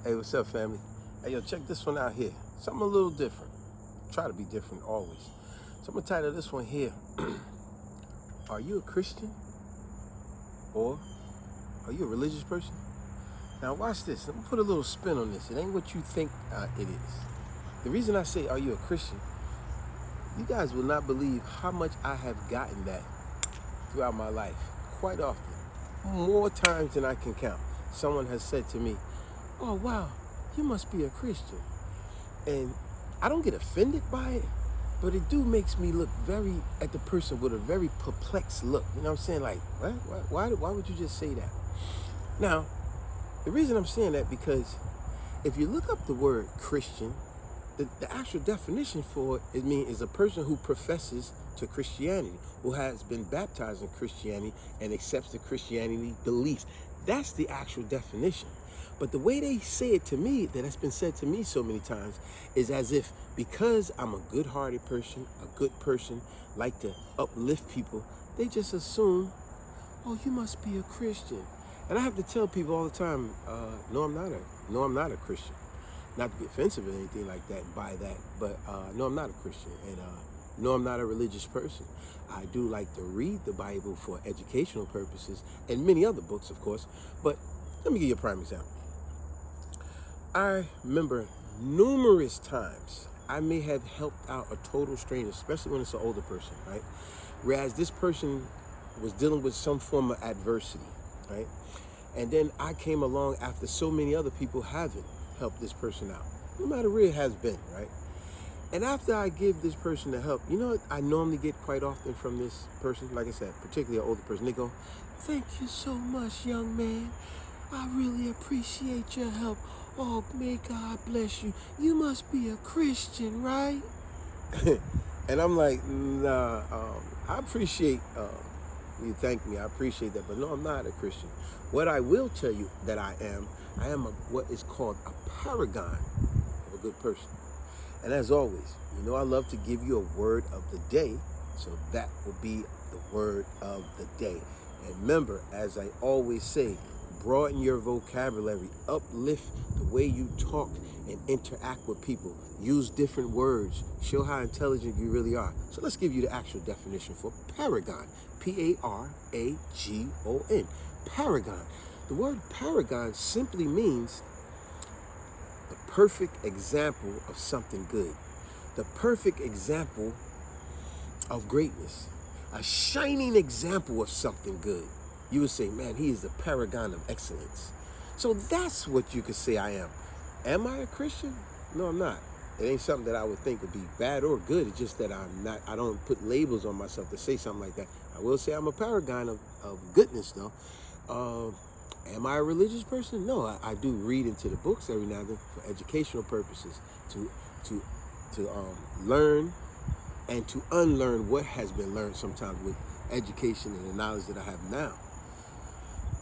Hey, what's up, family? Hey, yo, check this one out here. Something a little different. Try to be different always. So I'm gonna title this one here. Are you a Christian? Or are you a religious person? Now watch this. I'm gonna put a little spin on this. It ain't what you think it is. The reason I say, are you a Christian? You guys will not believe how much I have gotten that throughout my life. Quite often. More times than I can count. Someone has said to me, oh wow, you must be a Christian. And I don't get offended by it, but it do makes me look at the person with a very perplexed look. You know what I'm saying? Like, what? Why would you just say that? Now, the reason I'm saying that because if you look up the word Christian, the actual definition for it is a person who professes to Christianity, who has been baptized in Christianity and accepts the Christianity beliefs. That's the actual definition. But the way they say it to me, that has been said to me so many times, is as if because I'm a good-hearted person, a good person, like to uplift people, they just assume, oh, you must be a Christian. And I have to tell people all the time, no, I'm not a Christian. Not to be offensive or anything like that by that, but no, I'm not a Christian. And no, I'm not a religious person. I do like to read the Bible for educational purposes and many other books, of course. But let me give you a prime example. I remember numerous times I may have helped out a total stranger, especially when it's an older person, right? Whereas this person was dealing with some form of adversity, right? And then I came along after so many other people haven't helped this person out, no matter where it has been, right? And after I give this person the help, you know what I normally get quite often from this person, like I said, particularly an older person, they go, thank you so much, young man. I really appreciate your help. Oh, may God bless you. You must be a Christian, right? And I'm like, nah, I appreciate you thank me. I appreciate that. But no, I'm not a Christian. What I will tell you that I am what is called a paragon of a good person. And as always, you know I love to give you a word of the day. So that will be the word of the day. And remember, as I always say, broaden your vocabulary, uplift the way you talk and interact with people. Use different words, show how intelligent you really are. So let's give you the actual definition for paragon. P-A-R-A-G-O-N. Paragon. The word paragon simply means the perfect example of something good. The perfect example of greatness. A shining example of something good. You would say, man, he is the paragon of excellence. So that's what you could say I am. Am I a Christian? No, I'm not. It ain't something that I would think would be bad or good. It's just that I don't put labels on myself to say something like that. I will say I'm a paragon of goodness, though. Am I a religious person? No, I do read into the books every now and then for educational purposes, to learn and to unlearn what has been learned sometimes with education and the knowledge that I have now.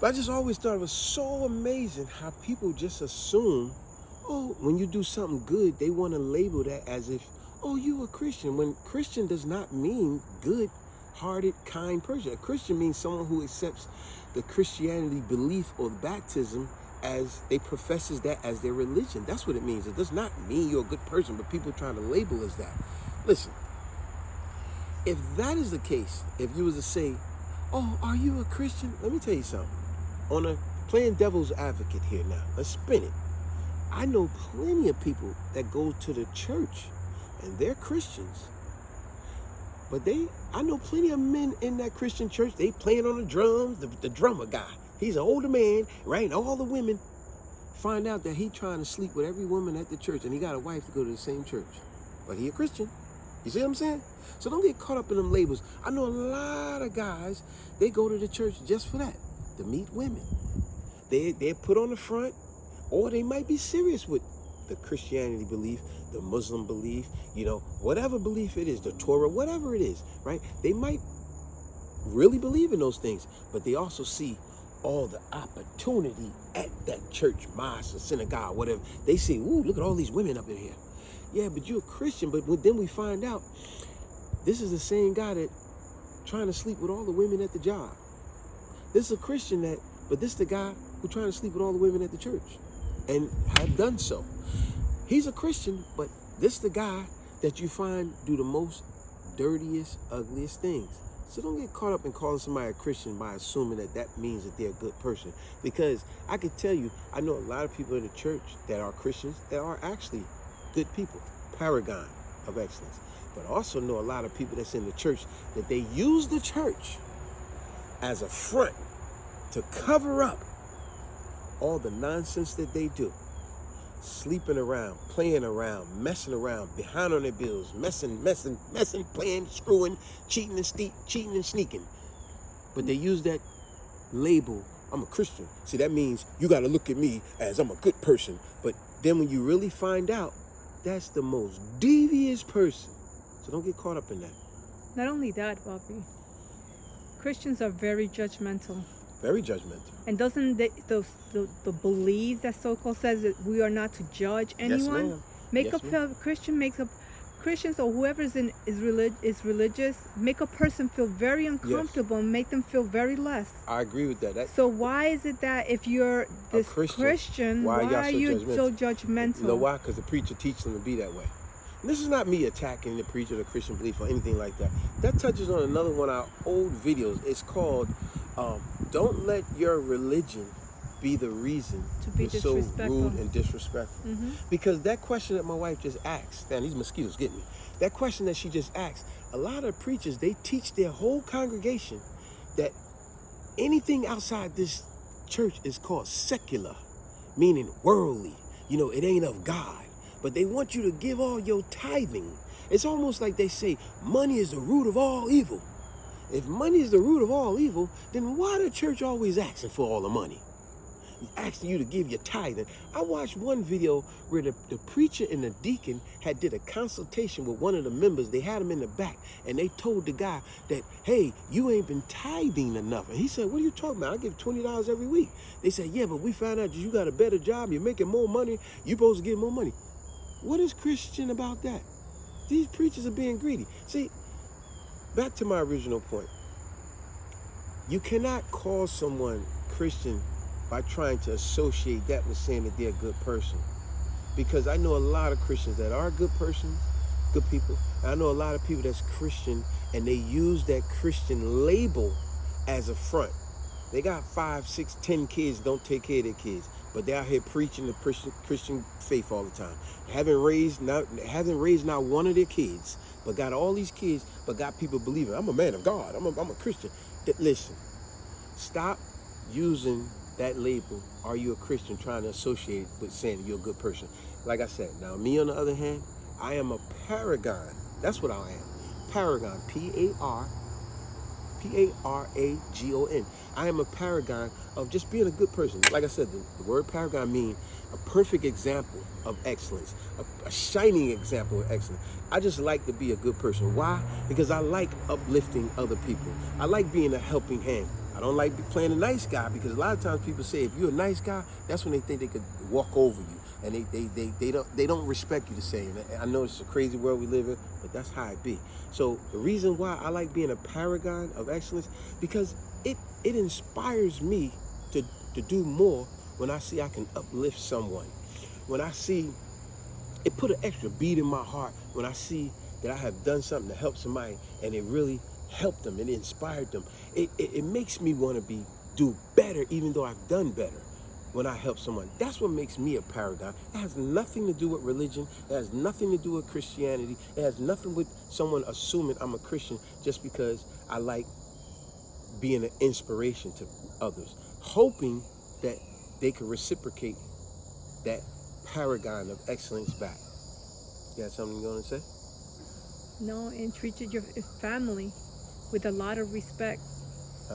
But I just always thought it was so amazing how people just assume, oh, when you do something good, they want to label that as if, oh, you a Christian. When Christian does not mean good-hearted, kind person. A Christian means someone who accepts the Christianity belief or baptism as they professes that as their religion. That's what it means. It does not mean you're a good person, but people trying to label as that. Listen, if that is the case, if you was to say, oh, are you a Christian? Let me tell you something. Playing devil's advocate here now. Let's spin it. I know plenty of people that go to the church and they're Christians. But I know plenty of men in that Christian church, they playing on the drums, the drummer guy. He's an older man, right? And all the women find out that he trying to sleep with every woman at the church and he got a wife to go to the same church. But he a Christian. You see what I'm saying? So don't get caught up in them labels. I know a lot of guys, they go to the church just for that, to meet women. They're put on the front, or they might be serious with the Christianity belief, the Muslim belief, you know, whatever belief it is, the Torah, whatever it is, right? They might really believe in those things, but they also see all the opportunity at that church, mosque, or synagogue, whatever. They say, ooh, look at all these women up in here. Yeah, but you're a Christian, but then we find out this is the same guy that trying to sleep with all the women at the job. This is a Christian but this is the guy who trying to sleep with all the women at the church. and have done so. He's a Christian, but this is the guy that you find do the most dirtiest, ugliest things. So don't get caught up in calling somebody a Christian by assuming that that means that they're a good person. Because I can tell you, I know a lot of people in the church that are Christians that are actually good people, paragon of excellence. But I also know a lot of people that's in the church that they use the church as a front to cover up all the nonsense that they do. Sleeping around, playing around, messing around, behind on their bills, messing, playing, screwing, cheating and sneaking. But they use that label, I'm a Christian. See, that means you got to look at me as I'm a good person. But then when you really find out, that's the most devious person. So don't get caught up in that. Not only that, Bobby, Christians are very judgmental. Very judgmental. And doesn't the belief that so-called says that we are not to judge anyone? Christians or whoever is religious, make a person feel very uncomfortable and make them feel very less. I agree with that. So why is it that if you're this Christian, why are you so judgmental? You know why? Because the preacher teaches them to be that way. And this is not me attacking the preacher, the Christian belief, or anything like that. That touches on another one of our old videos. It's called Don't Let Your Religion Be the Reason to be so rude and disrespectful. Because that question that my wife just asked, man, these mosquitoes get me. That question that she just asked, a lot of preachers, they teach their whole congregation that anything outside this church is called secular, meaning worldly. You know, it ain't of God. But they want you to give all your tithing. It's almost like they say, money is the root of all evil. If money is the root of all evil, then why the church always asking for all the money? Asking you to give your tithing. I watched one video where the preacher and the deacon did a consultation with one of the members. They had him in the back, and they told the guy that, hey, you ain't been tithing enough. And he said, what are you talking about? I give $20 every week. They said, yeah, but we found out you got a better job. You're making more money. You're supposed to get more money. What is Christian about that? These preachers are being greedy. See, back to my original point. You cannot call someone Christian by trying to associate that with saying that they're a good person. Because I know a lot of Christians that are good persons, good people. And I know a lot of people that's Christian and they use that Christian label as a front. They got 5, 6, 10 kids, don't take care of their kids. But they're out here preaching the Christian faith all the time. Haven't raised not one of their kids, but got all these kids, but got people believing, I'm a man of God, I'm a Christian. Listen, stop using that label, are you a Christian, trying to associate it with saying you're a good person. Like I said, now me on the other hand, I am a paragon. That's what I am. Paragon, P-A-R-A-G-O-N. I am a paragon of just being a good person. Like I said, the word paragon means a perfect example of excellence, a shining example of excellence. I just like to be a good person. Why? Because I like uplifting other people. I like being a helping hand. I don't like playing a nice guy, because a lot of times people say if you're a nice guy, that's when they think they could walk over you. And they don't respect you the same. I know it's a crazy world we live in, but that's how it be. So the reason why I like being a paragon of excellence, because it inspires me to do more when I see I can uplift someone. When I see it put an extra beat in my heart, when I see that I have done something to help somebody and it really helped them and it inspired them. It makes me want to do better, even though I've done better. When I help someone, that's what makes me a paragon. It has nothing to do with religion. It has nothing to do with Christianity. It has nothing with someone assuming I'm a Christian just because I like being an inspiration to others, hoping that they can reciprocate that paragon of excellence back. You got something you want to say? No, and treated your family with a lot of respect.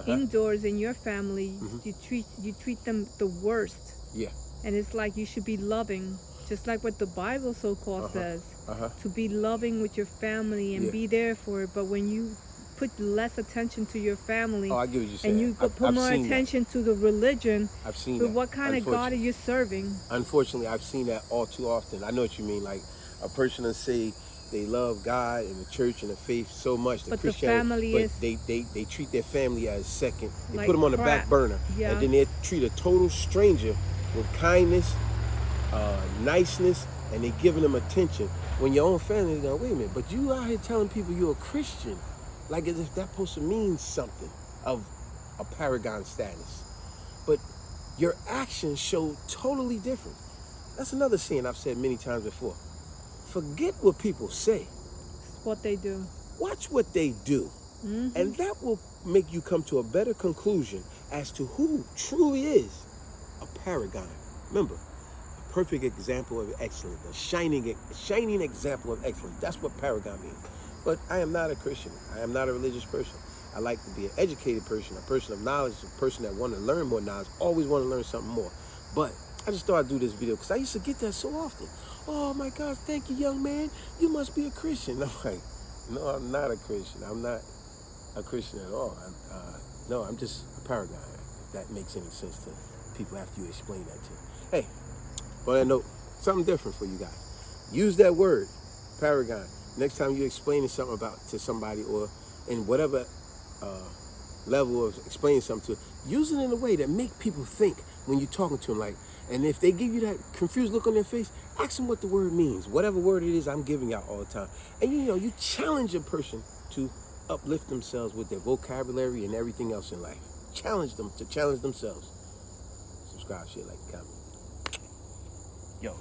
Indoors in your family, you treat them the worst. Yeah. And it's like you should be loving, just like what the Bible so-called says, to be loving with your family and be there for it. But when you put less attention to your family, I get what you're saying. And you put more attention to the religion, I've seen but that. what kind of God are you serving? Unfortunately, I've seen that all too often. I know what you mean. Like a person will say they love God and the church and the faith so much, but the family but is, they treat their family as second. They like put them on the back burner, yeah. And then they treat a total stranger with kindness niceness, and they giving them attention. When your own family go, wait a minute, but you out here telling people you're a Christian, like as if that's supposed to mean something of a paragon status. But your actions show totally different. That's another saying I've said many times before. Forget what people say. What they do. Watch what they do. Mm-hmm. And that will make you come to a better conclusion as to who truly is a paragon. Remember, a perfect example of excellence, a shining example of excellence. That's what paragon means. But I am not a Christian. I am not a religious person. I like to be an educated person, a person of knowledge, a person that want to learn more knowledge, always want to learn something more. But I just thought I'd do this video because I used to get that so often. Oh my God, thank you, young man. You must be a Christian. I'm like, no, I'm not a Christian. I'm not a Christian at all. No, I'm just a paragon. If that makes any sense to people after you explain that to them. Hey, on that note, something different for you guys. Use that word, paragon. Next time you're explaining something to somebody, or in whatever level of explaining something to, use it in a way that make people think when you're talking to them. Like, and if they give you that confused look on their face, ask them what the word means. Whatever word it is I'm giving out all the time. And you challenge a person to uplift themselves with their vocabulary and everything else in life. Challenge them to challenge themselves. Subscribe, share, like, comment. Yo,